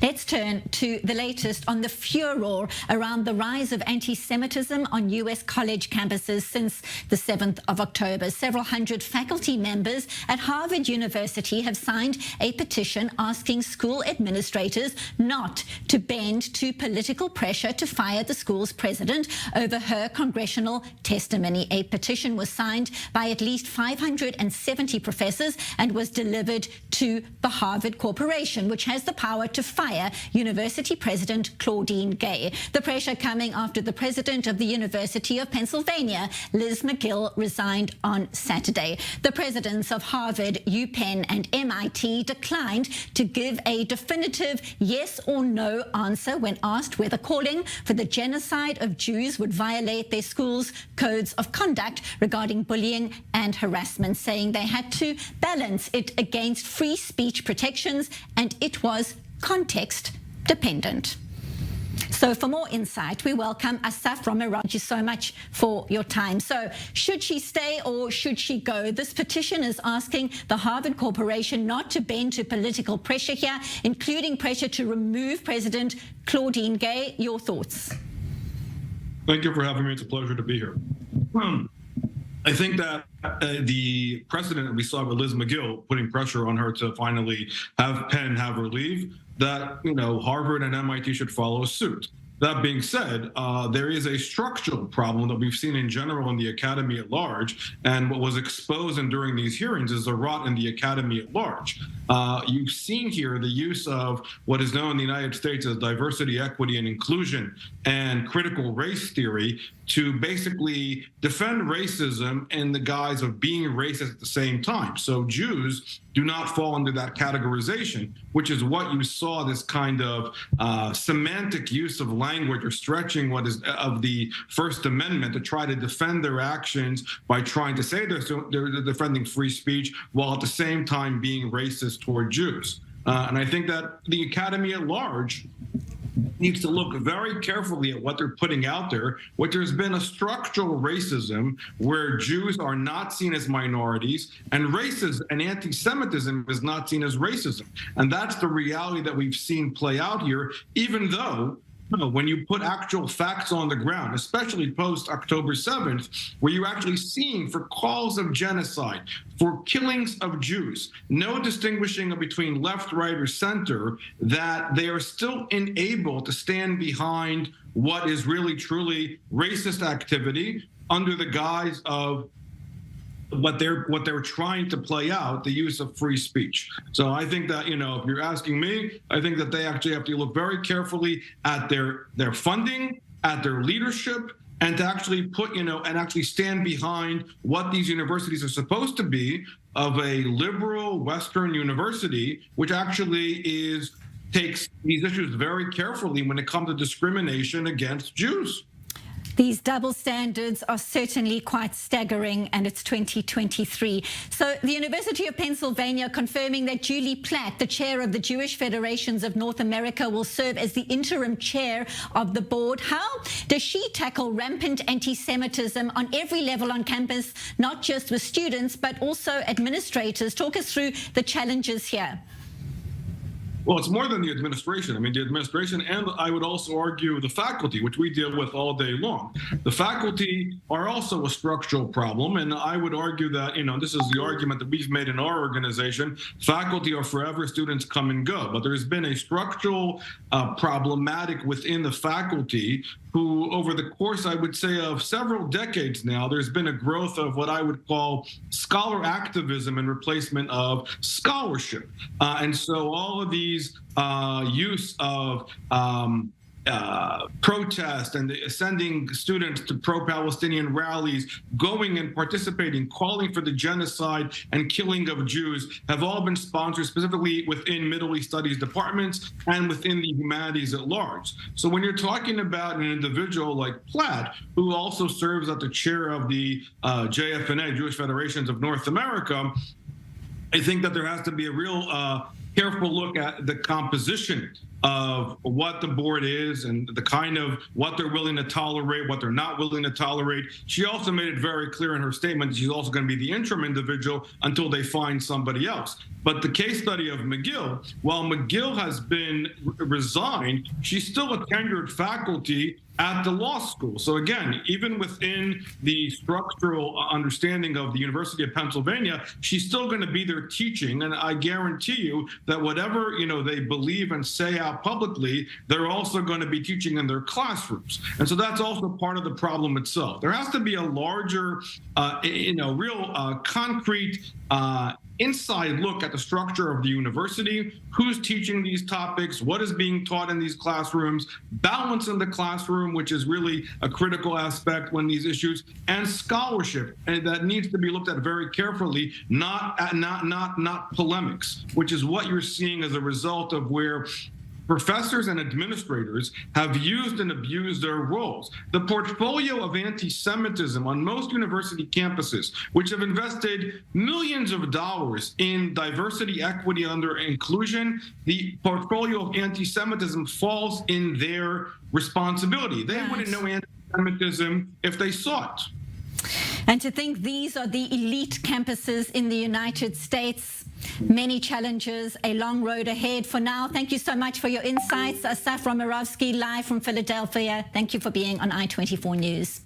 Let's turn to the latest on the furor around the rise of anti-Semitism on US college campuses since the 7th of October. Several hundred faculty members at Harvard University have signed a petition asking school administrators not to bend to political pressure to fire the school's president over her congressional testimony. A petition was signed by at least 570 professors and was delivered to the Harvard Corporation, which has the power to fire University President Claudine Gay. The pressure coming after the president of the University of Pennsylvania, Liz McGill, resigned on Saturday. The presidents of Harvard, UPenn and MIT declined to give a definitive yes or no answer when asked whether calling for the genocide of Jews would violate their schools' codes of conduct regarding bullying and harassment, saying they had to balance it against free speech protections and it was context dependent. So for more insight, we welcome Asaf. Thank you so much for your time. So should she stay or should she go? This petition is asking the Harvard Corporation not to bend to political pressure here, including pressure to remove President Claudine Gay. Your thoughts? Thank you for having me. It's a pleasure to be here. I think that the precedent we saw with Liz McGill putting pressure on her to finally have Penn have her leave, that Harvard and MIT should follow suit. That being said, there is a structural problem that we've seen in general in the academy at large, and what was exposed during these hearings is the rot in the academy at large. You've seen here the use of what is known in the United States as diversity, equity, and inclusion and critical race theory to basically defend racism in the guise of being racist at the same time. So Jews do not fall under that categorization, which is what you saw this kind of semantic use of language or stretching what is of the First Amendment to try to defend their actions by trying to say they're defending free speech while at the same time being racist toward Jews. And I think that the academy at large needs to look very carefully at what they're putting out there, which there's been a structural racism where Jews are not seen as minorities and racism and anti-Semitism is not seen as racism. And that's the reality that we've seen play out here, even though when you put actual facts on the ground, especially post-October 7th, where you're actually seeing for calls of genocide, for killings of Jews, no distinguishing between left, right, or center, that they are still unable to stand behind what is really, truly racist activity under the guise of what they're trying to play out, the use of free speech. So I think that, if you're asking me, I think that they actually have to look very carefully at their funding, at their leadership, and to actually put, and actually stand behind what these universities are supposed to be of a liberal Western university, which actually takes these issues very carefully when it comes to discrimination against Jews. These double standards are certainly quite staggering, and it's 2023. So the University of Pennsylvania confirming that Julie Platt, the chair of the Jewish Federations of North America, will serve as the interim chair of the board. How does she tackle rampant anti-Semitism on every level on campus, not just with students, but also administrators? Talk us through the challenges here. Well, it's more than the administration. I mean, the administration, and I would also argue the faculty, which we deal with all day long. The faculty are also a structural problem, and I would argue that, this is the argument that we've made in our organization. Faculty are forever, students come and go. But there's been a structural problematic within the faculty who, over the course, I would say, of several decades now, there's been a growth of what I would call scholar activism in replacement of scholarship. And so all of these use of protest and sending students to pro-Palestinian rallies, going and participating, calling for the genocide and killing of Jews have all been sponsored specifically within Middle East Studies departments and within the humanities at large. So when you're talking about an individual like Platt, who also serves as the chair of the JFNA, Jewish Federations of North America, I think that there has to be a real careful look at the composition of what the board is and the kind of what they're willing to tolerate, what they're not willing to tolerate. She also made it very clear in her statement that she's also going to be the interim individual until they find somebody else. But the case study of McGill, while McGill has been resigned, she's still a tenured faculty at the law school. So again, even within the structural understanding of the University of Pennsylvania, she's still going to be there teaching. And I guarantee you that whatever, they believe and say out publicly, they're also going to be teaching in their classrooms. And so that's also part of the problem itself. There has to be a larger, real concrete inside look at the structure of the university, who's teaching these topics, what is being taught in these classrooms, balance in the classroom, which is really a critical aspect when these issues, and scholarship, and that needs to be looked at very carefully, not polemics, which is what you're seeing as a result of where professors and administrators have used and abused their roles. The portfolio of anti-Semitism on most university campuses, which have invested millions of dollars in diversity, equity, and inclusion, the portfolio of anti-Semitism falls in their responsibility. They wouldn't know anti-Semitism if they saw it. And to think these are the elite campuses in the United States. Many challenges, a long road ahead. For now, thank you so much for your insights. Asaf live from Philadelphia. Thank you for being on I24 News.